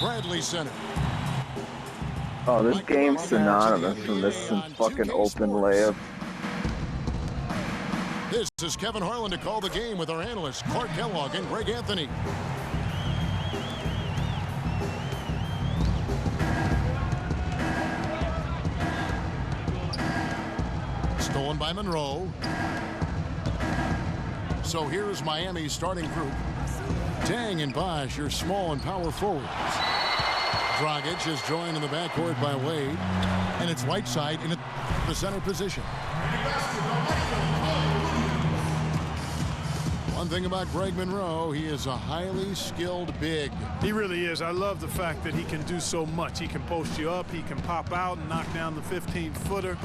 Bradley Center. Oh, this game's synonymous from this fucking open layup. This is Kevin Harlan to call the game with our analysts Clark Kellogg and Greg Anthony. Stolen by Monroe. So here's Miami's starting group. Deng and Bosh, your small and power forwards. Dragic is joined in the backcourt by Wade. And it's Whiteside in the center position. One thing about Greg Monroe, he is a highly skilled big. He really is. I love the fact that he can do so much. He can post you up, he can pop out and knock down the 15-footer.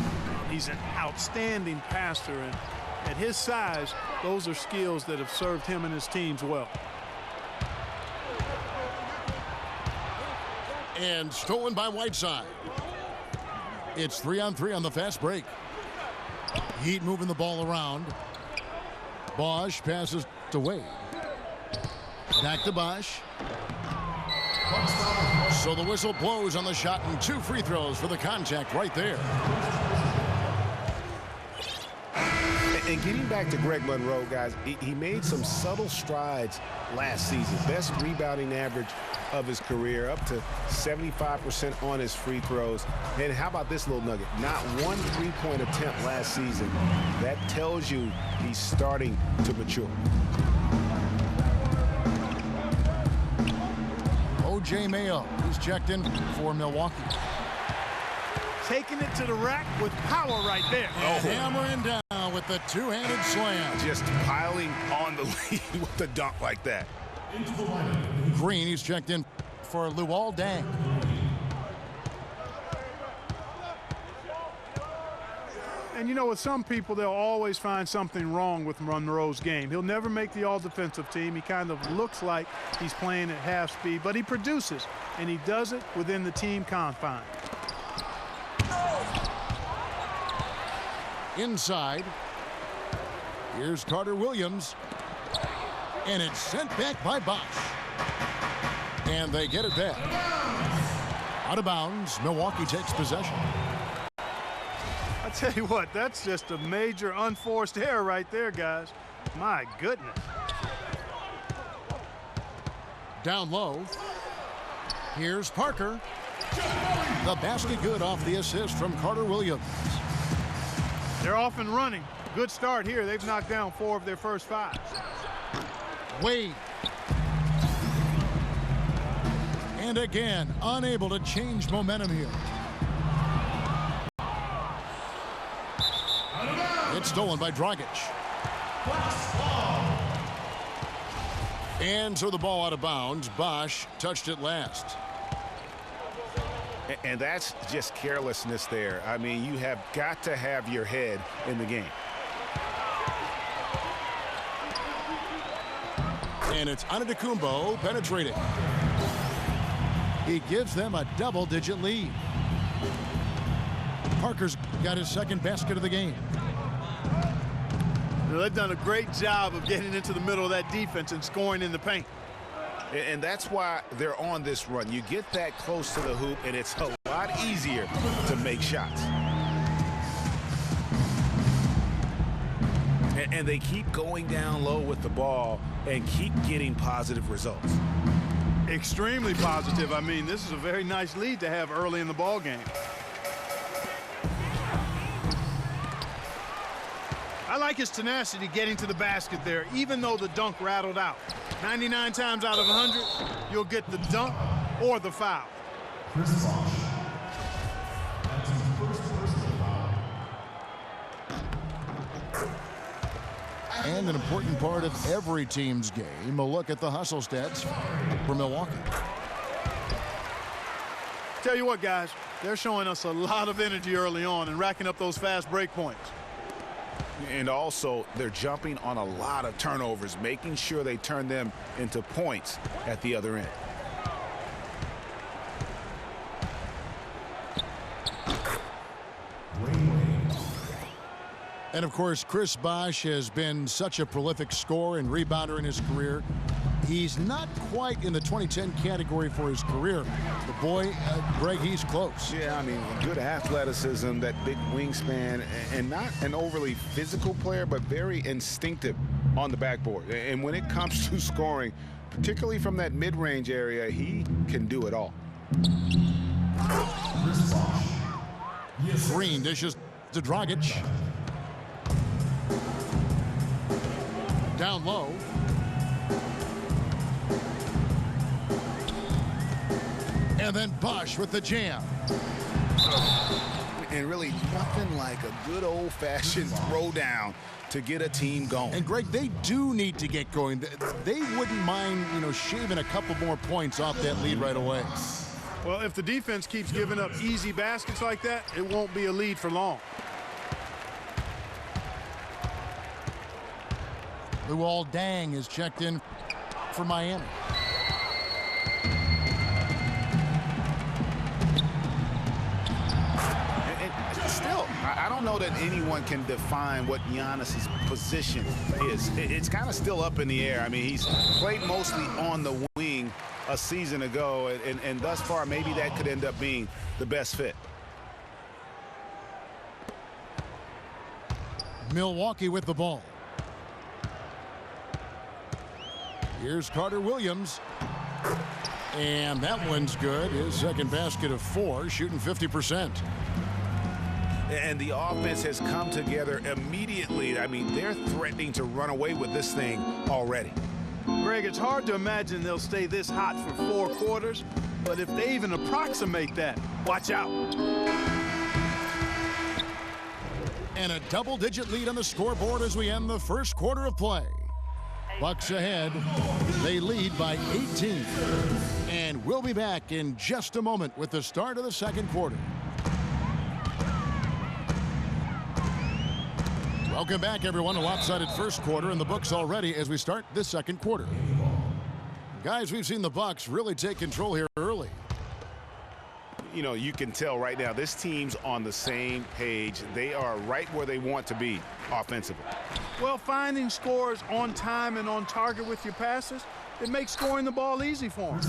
He's an outstanding passer, and at his size, those are skills that have served him and his teams well. And stolen by Whiteside. It's 3-on-3 on the fast break. Heat moving the ball around. Bosh passes to Wade. Back to Bosh. So the whistle blows on the shot and 2 free throws for the contact right there. And getting back to Greg Monroe, guys, he made some subtle strides last season. Best rebounding average of his career, up to 75% on his free throws. And how about this little nugget? Not one three-point attempt last season. That tells you he's starting to mature. O.J. Mayo, he's checked in for Milwaukee. Taking it to the rack with power right there. And hammering down with the two-handed slam. Just piling on the lead with a dunk like that. Green, he's checked in for Luol Deng. And you know, with some people, they'll always find something wrong with Monroe's game. He'll never make the all-defensive team. He kind of looks like he's playing at half speed, but he produces, and he does it within the team confines. Inside. Here's Carter Williams. And it's sent back by Bosh. And they get it back. Out of bounds, Milwaukee takes possession. I tell you what, that's just a major unforced error right there, guys. My goodness. Down low. Here's Parker. The basket good off the assist from Carter Williams. They're off and running. Good start here. They've knocked down 4 of their first 5. Wade. And again, unable to change momentum here. It's stolen by Dragic. And so the ball out of bounds. Bosh touched it last. And that's just carelessness there. I mean, you have got to have your head in the game. And it's Antetokounmpo penetrating. He gives them a double-digit lead. Parker's got his second basket of the game. Well, they've done a great job of getting into the middle of that defense and scoring in the paint. And that's why they're on this run. You get that close to the hoop, and it's a lot easier to make shots. And they keep going down low with the ball and keep getting positive results. Extremely positive. I mean, this is a very nice lead to have early in the ball game. I like his tenacity getting to the basket there, even though the dunk rattled out. 99 times out of 100, you'll get the dunk or the foul. Chris Bosh. That's his first personal foul. And an important part of every team's game, a look at the hustle stats for Milwaukee. Tell you what, guys, they're showing us a lot of energy early on and racking up those fast break points. And also, they're jumping on a lot of turnovers, making sure they turn them into points at the other end. And, of course, Chris Bosh has been such a prolific scorer and rebounder in his career. He's not quite in the 2010 category for his career. The boy, Greg, he's close. Yeah, I mean, good athleticism, that big wingspan, and not an overly physical player, but very instinctive on the backboard. And when it comes to scoring, particularly from that mid-range area, he can do it all. Green dishes to Dragic. Down low. And then Bosh with the jam. And really nothing like a good old-fashioned throwdown to get a team going. And Greg, they do need to get going. They wouldn't mind, shaving a couple more points off that lead right away. Well, if the defense keeps giving up easy baskets like that, it won't be a lead for long. Luol Deng is checked in for Miami. Still, I don't know that anyone can define what Giannis's position is. It's kind of still up in the air. I mean, he's played mostly on the wing a season ago, and thus far, maybe that could end up being the best fit. Milwaukee with the ball. Here's Carter Williams. And that one's good. His second basket of 4, shooting 50%. And the offense has come together immediately. I mean, they're threatening to run away with this thing already. Greg, it's hard to imagine they'll stay this hot for 4 quarters, but if they even approximate that, watch out. And a double-digit lead on the scoreboard as we end the first quarter of play. Bucks ahead. They lead by 18. And we'll be back in just a moment with the start of the second quarter. Welcome back, everyone. A lopsided first quarter in the books already as we start this second quarter. Guys, we've seen the Bucks really take control here early. You can tell right now this team's on the same page. They are right where they want to be offensively. Well, finding scores on time and on target with your passes, it makes scoring the ball easy for them.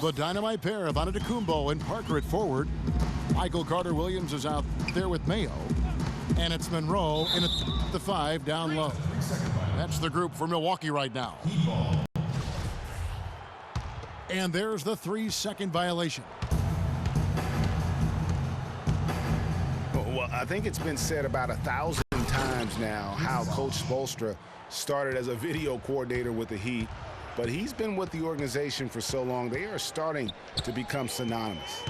The dynamite pair of Antetokounmpo and Parker at forward. Michael Carter-Williams is out there with Mayo. And it's Monroe in at the 5 down low. That's the group for Milwaukee right now. And there's the 3-second violation. Well, I think it's been said about 1,000 times now how Coach Spoelstra started as a video coordinator with the Heat, but he's been with the organization for so long, they are starting to become synonymous.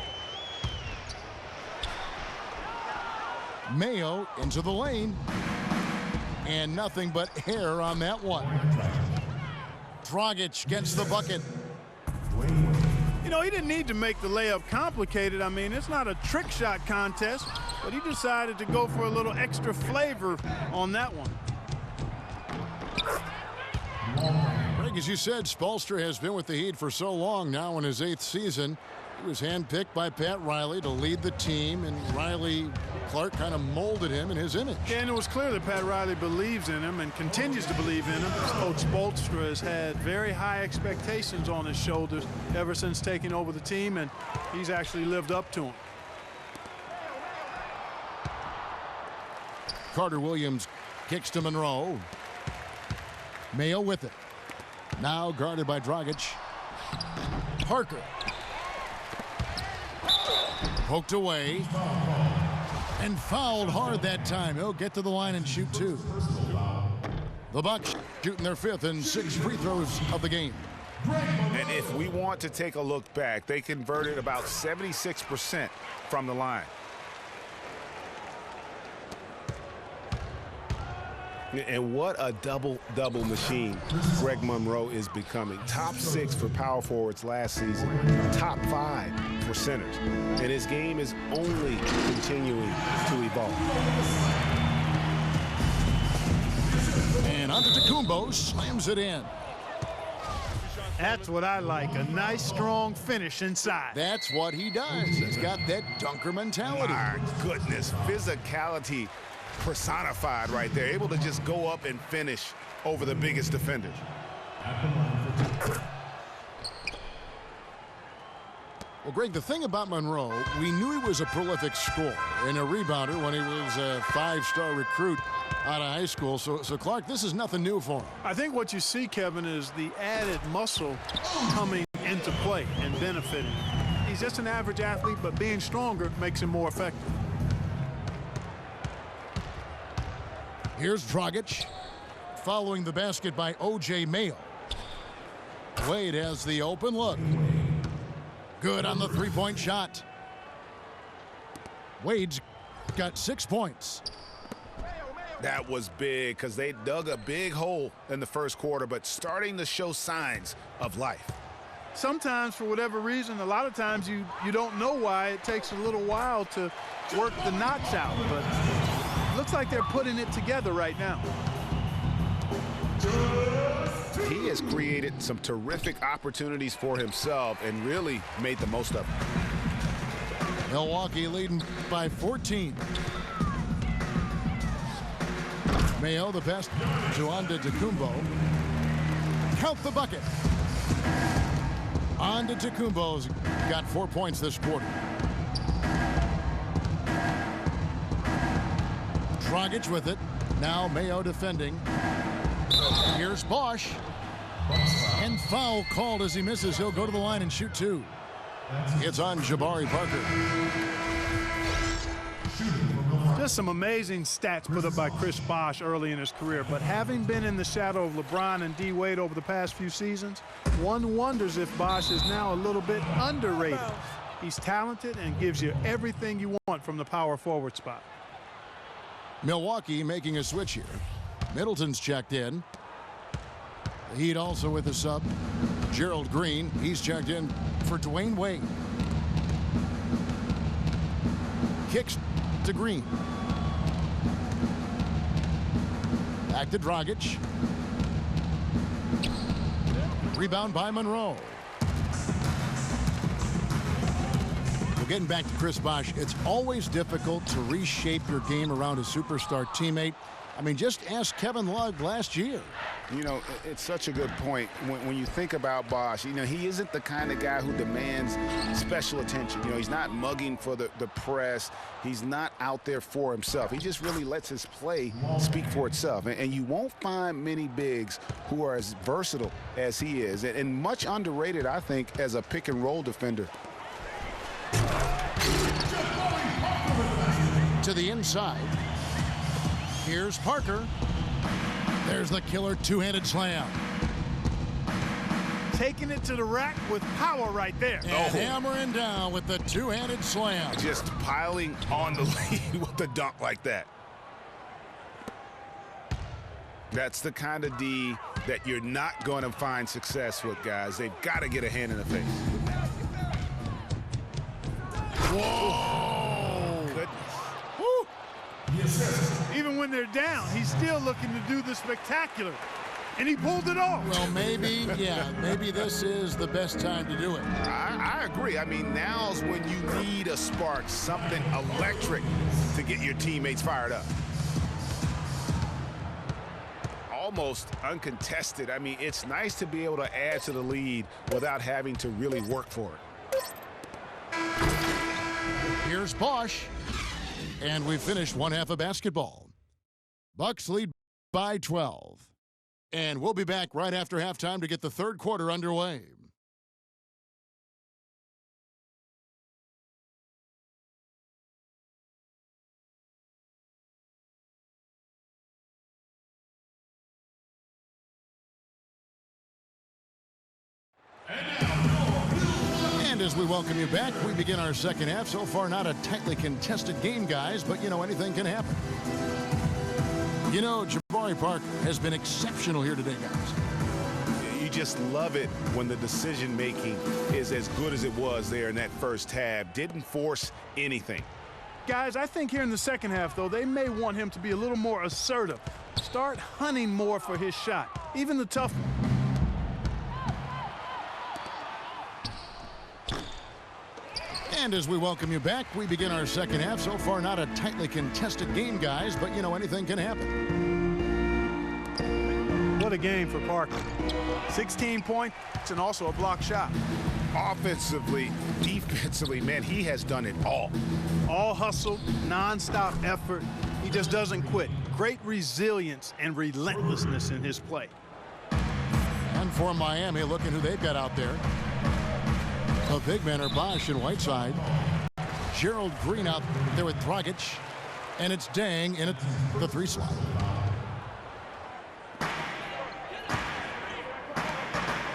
Mayo into the lane. And nothing but hair on that one. Dragic gets the bucket. He didn't need to make the layup complicated. I mean, it's not a trick shot contest, but he decided to go for a little extra flavor on that one. Greg, as you said, Spoelstra has been with the Heat for so long now in his 8th season. He was handpicked by Pat Riley to lead the team, and Clark kind of molded him in his image. Yeah, and it was clear that Pat Riley believes in him and continues to believe in him. Coach Spoelstra has had very high expectations on his shoulders ever since taking over the team, and he's actually lived up to them. Carter Williams kicks to Monroe. Mayo with it. Now guarded by Dragic. Parker. Poked away. And fouled hard that time. He'll get to the line and shoot 2. The Bucks shooting their 5th and 6 free throws of the game. And if we want to take a look back, they converted about 76% from the line. And what a double-double machine Greg Monroe is becoming. Top 6 for power forwards last season. Top 5 for centers. And his game is only continuing to evolve. And Antetokounmpo slams it in. That's what I like, a nice, strong finish inside. That's what he does. He's got that dunker mentality. My goodness, physicality personified right there, able to just go up and finish over the biggest defenders. At the line for two. Well, Greg, the thing about Monroe, we knew he was a prolific scorer and a rebounder when he was a five-star recruit out of high school. So Clark, this is nothing new for him. I think what you see, Kevin, is the added muscle coming into play and benefiting. He's just an average athlete, but being stronger makes him more effective. Here's Dragic, following the basket by O.J. Mayo. Wade has the open look. Good on the three-point shot. Wade's got 6 points. That was big because they dug a big hole in the first quarter, but starting to show signs of life. Sometimes, for whatever reason, a lot of times you don't know why. It takes a little while to work the knots out, but it looks like they're putting it together right now. He has created some terrific opportunities for himself and really made the most of it. Milwaukee leading by 14. Mayo, the pass to Antetokounmpo. Count the bucket. Antetokounmpo's got 4 points this quarter. Dragic with it. Now Mayo defending. Here's Bosch. And foul called as he misses. He'll go to the line and shoot two. It's on Jabari Parker. Just some amazing stats put up by Chris Bosh early in his career, but having been in the shadow of LeBron and D. Wade over the past few seasons, one wonders if Bosh is now a little bit underrated. He's talented and gives you everything you want from the power forward spot. Milwaukee making a switch here. Middleton's checked in. The Heat also with a sub. Gerald Green, he's checked in for Dwayne Wade. Kicks to Green. Back to Dragic. Rebound by Monroe. Well, getting back to Chris Bosh, it's always difficult to reshape your game around a superstar teammate. I mean, just ask Kevin Love last year. You know, it's such a good point. When you think about Bosh, you know, he isn't the kind of guy who demands special attention. You know, he's not mugging for the press. He's not out there for himself. He just really lets his play speak for itself. And you won't find many bigs who are as versatile as he is. And much underrated, I think, as a pick-and-roll defender. To the inside. Here's Parker. There's the killer two-handed slam. Taking it to the rack with power right there. And hammering down with the two-handed slam. Just piling on the lead with the dunk like that. That's the kind of D that you're not going to find success with, guys. They've got to get a hand in the face. Whoa! Goodness. Woo. Even when they're down, he's still looking to do the spectacular. And he pulled it off. Well, maybe, yeah, maybe this is the best time to do it. I agree. I mean, now's when you need a spark, something electric to get your teammates fired up. Almost uncontested. I mean, it's nice to be able to add to the lead without having to really work for it. Here's Bosh. And we finished one half of basketball. Bucks lead by 12. And we'll be back right after halftime to get the third quarter underway. And as we welcome you back, we begin our second half. So far, not a tightly contested game, guys, but, you know, anything can happen. You know, Jabari Parker has been exceptional here today, guys. You just love it when the decision-making is as good as it was there in that first half. Didn't force anything. Guys, I think here in the second half, though, they may want him to be a little more assertive. Start hunting more for his shot, even the tough one. And as we welcome you back, we begin our second half. So far, not a tightly contested game, guys, but, you know, anything can happen. What a game for Parker. 16 points and also a block shot. Offensively, defensively, man, he has done it all. All hustle, nonstop effort. He just doesn't quit. Great resilience and relentlessness in his play. And for Miami, looking who they've got out there. The big men are Bosch and Whiteside. Gerald Green out there with Dragic. And it's Deng in the 3 slot.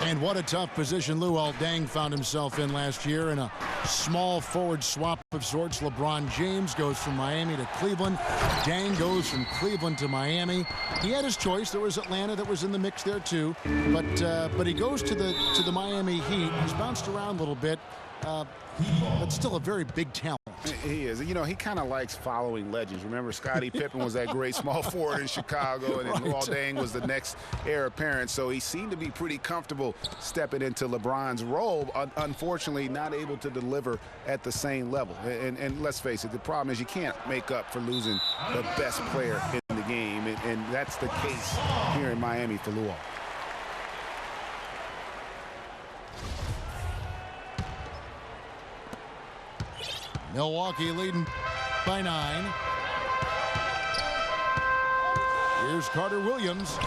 And what a tough position Luol Deng found himself in last year in a small forward swap of sorts. LeBron James goes from Miami to Cleveland. Deng goes from Cleveland to Miami. He had his choice. There was Atlanta that was in the mix there too. But he goes to the Miami Heat. He's bounced around a little bit, but still a very big talent. He is. You know, he kind of likes following legends. Remember, Scottie Pippen was that great small forward in Chicago, and then Luol Deng was the next heir apparent. So he seemed to be pretty comfortable stepping into LeBron's role. Unfortunately, not able to deliver at the same level. And let's face it, the problem is you can't make up for losing the best player in the game, and that's the case here in Miami for Luol. Milwaukee leading by 9. Here's Carter Williams.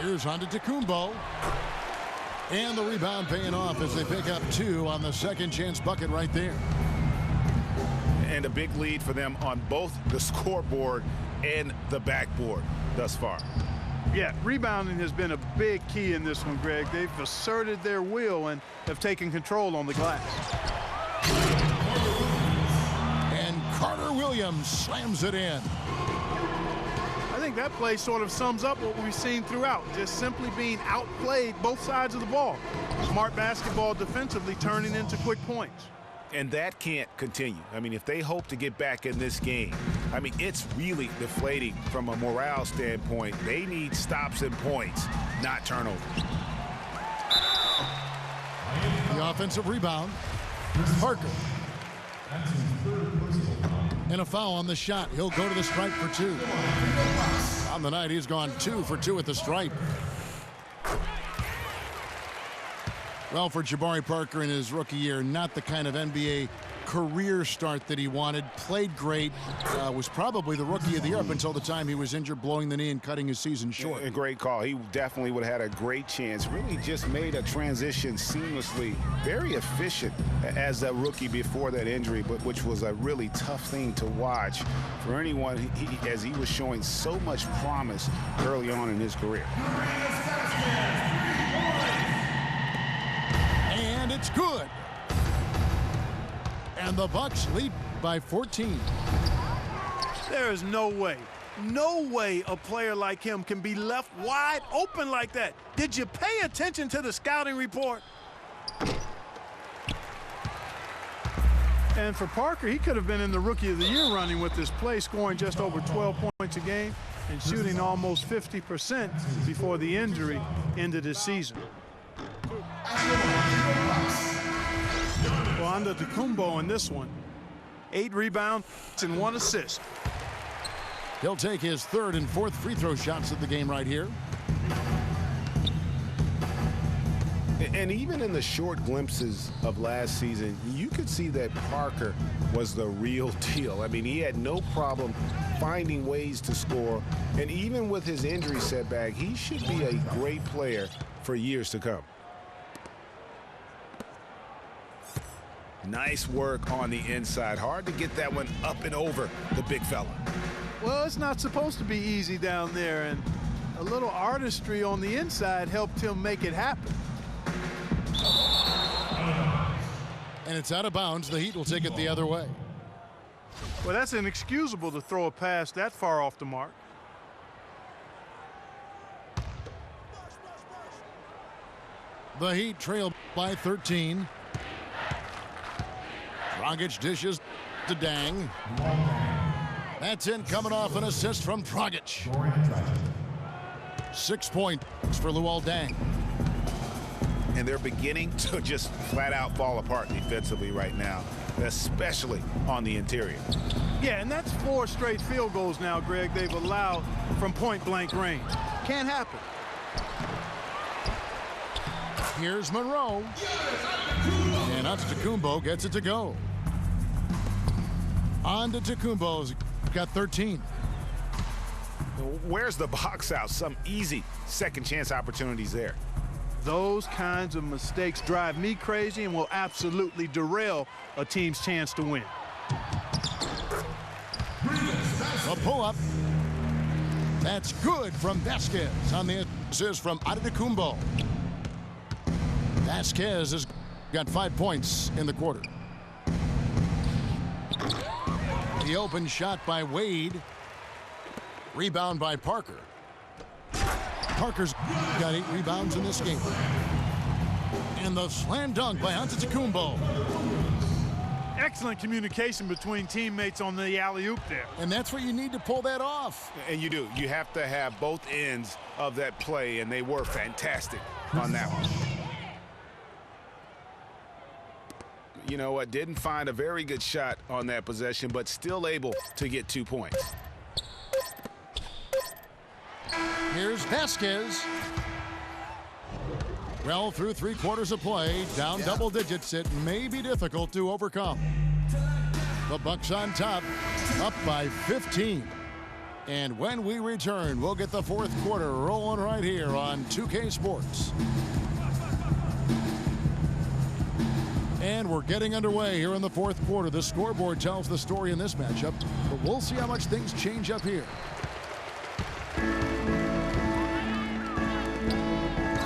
Here's Antetokounmpo. And the rebound paying off as they pick up 2 on the second chance bucket right there. And a big lead for them on both the scoreboard and the backboard thus far. Yeah, rebounding has been a big key in this one, Greg. They've asserted their will and have taken control on the glass. And Carter Williams slams it in. I think that play sort of sums up what we've seen throughout, just simply being outplayed both sides of the ball. Smart basketball defensively turning into quick points. And that can't continue. I mean, if they hope to get back in this game, I mean, it's really deflating from a morale standpoint. They need stops and points, not turnovers. The offensive rebound. Parker. And a foul on the shot. He'll go to the stripe for 2. On the night, he's gone 2 for 2 at the stripe. Well, for Jabari Parker in his rookie year, not the kind of NBA career start that he wanted. Played great. Was probably the rookie of the year up until the time he was injured, blowing the knee and cutting his season short. A great call. He definitely would have had a great chance. Really just made a transition seamlessly. Very efficient as a rookie before that injury, but which was a really tough thing to watch for anyone as he was showing so much promise early on in his career. And it's good. And the Bucks lead by 14. There is no way a player like him can be left wide open like that. Did you pay attention to the scouting report? And for Parker, he could have been in the Rookie of the Year running with this play, scoring just over 12 points a game and shooting almost 50% before the injury ended his season. Well, Antetokounmpo in this one. 8 rebounds and 1 assist. He'll take his 3rd and 4th free throw shots of the game right here. And even in the short glimpses of last season, you could see that Parker was the real deal. I mean, he had no problem finding ways to score. And even with his injury setback, he should be a great player for years to come. Nice work on the inside. Hard to get that one up and over the big fella. Well, it's not supposed to be easy down there, and a little artistry on the inside helped him make it happen. And it's out of bounds. The Heat will take it the other way. Well, that's inexcusable to throw a pass that far off the mark. The Heat trail by 13. Dragic dishes to Deng. That's in, coming off an assist from Dragic. 6 points for Luol Deng. and they're beginning to just flat out fall apart defensively right now, especially on the interior. Yeah, and that's 4 straight field goals now, Greg, they've allowed from point-blank range. Can't happen. Here's Monroe. And Antetokounmpo gets it to go. Antetokounmpo's got 13. Where's the box out? Some easy second chance opportunities there. Those kinds of mistakes drive me crazy and will absolutely derail a team's chance to win. A pull-up. That's good from Vasquez on the assist from Antetokounmpo. Vasquez has got 5 points in the quarter. The open shot by Wade. Rebound by Parker. Parker's got 8 rebounds in this game. And the slam dunk by Antetokounmpo. Excellent communication between teammates on the alley-oop there. And that's what you need to pull that off. And you do. You have to have both ends of that play, and they were fantastic on that one. You know what? Didn't find a very good shot on that possession, but still able to get 2 points. Here's Vasquez. Well, through 3 quarters of play, down double digits, it may be difficult to overcome. The Bucks on top, up by 15. And when we return, we'll get the 4th quarter rolling right here on 2K Sports. And we're getting underway here in the 4th quarter. The scoreboard tells the story in this matchup, but we'll see how much things change up here.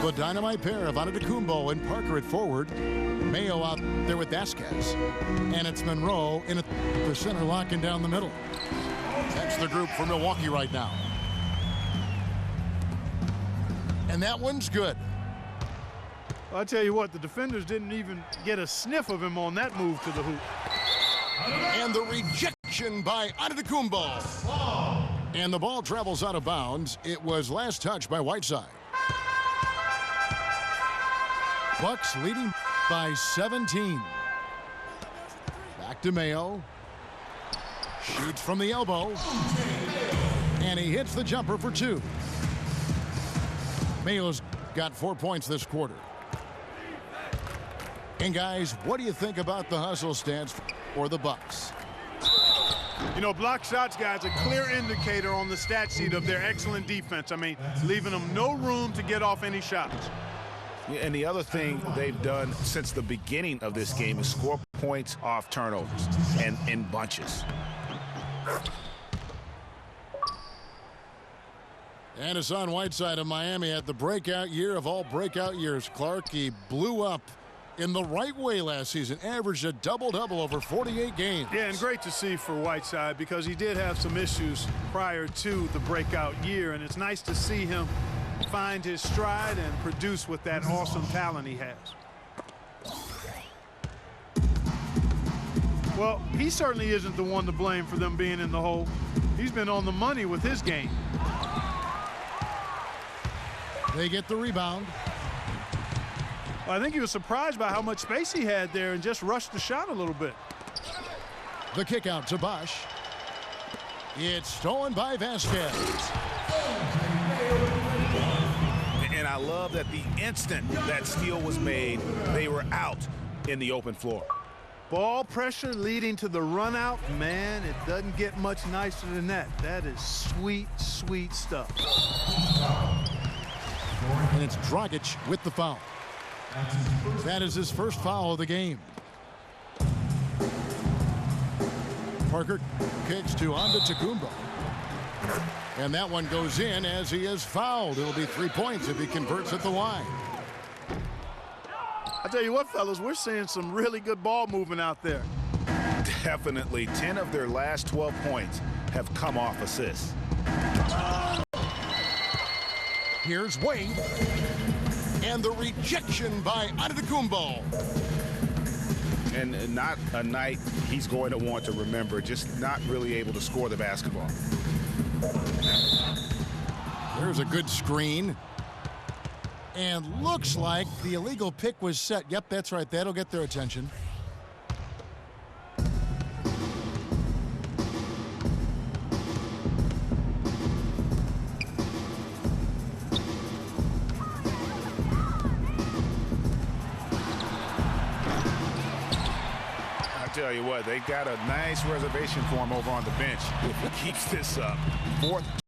The dynamite pair of Antetokounmpo and Parker at forward. Mayo out there with Vasquez. And it's Monroe in the center, locking down the middle. That's the group for Milwaukee right now. And that one's good. Well, I tell you what, the defenders didn't even get a sniff of him on that move to the hoop. And the rejection by Antetokounmpo. And the ball travels out of bounds. It was last touched by Whiteside. Bucks leading by 17. Back to Mayo. Shoots from the elbow. And he hits the jumper for 2. Mayo's got 4 points this quarter. And guys, what do you think about the hustle stance for the Bucks? You know, block shots, guys, a clear indicator on the stat sheet of their excellent defense. I mean, leaving them no room to get off any shots. And the other thing they've done since the beginning of this game is score points off turnovers and in bunches. And Hassan Whiteside of Miami had the breakout year of all breakout years. Clark, he blew up in the right way last season, averaged a double-double over 48 games. Yeah, and great to see for Whiteside because he did have some issues prior to the breakout year, and it's nice to see him find his stride and produce with that awesome talent he has. Well, he certainly isn't the one to blame for them being in the hole. He's been on the money with his game. They get the rebound. I think he was surprised by how much space he had there and just rushed the shot a little bit. The kick out to Bosh. It's stolen by Vasquez. And I love that the instant that steal was made, they were out in the open floor. Ball pressure leading to the run out. Man, it doesn't get much nicer than that. That is sweet, sweet stuff. And it's Dragic with the foul. That is his first foul of the game. Parker kicks to Antetokounmpo. And that one goes in as he is fouled. It'll be 3 points if he converts at the line. I tell you what, fellas, we're seeing some really good ball movement out there. Definitely 10 of their last 12 points have come off assists. Here's Wade. And the rejection by Antetokounmpo. And not a night he's going to want to remember, just not really able to score the basketball. There's a good screen. And looks like the illegal pick was set. Yep, that's right. That'll get their attention. I tell you what, they got a nice reservation for him over on the bench if he keeps this up. 4th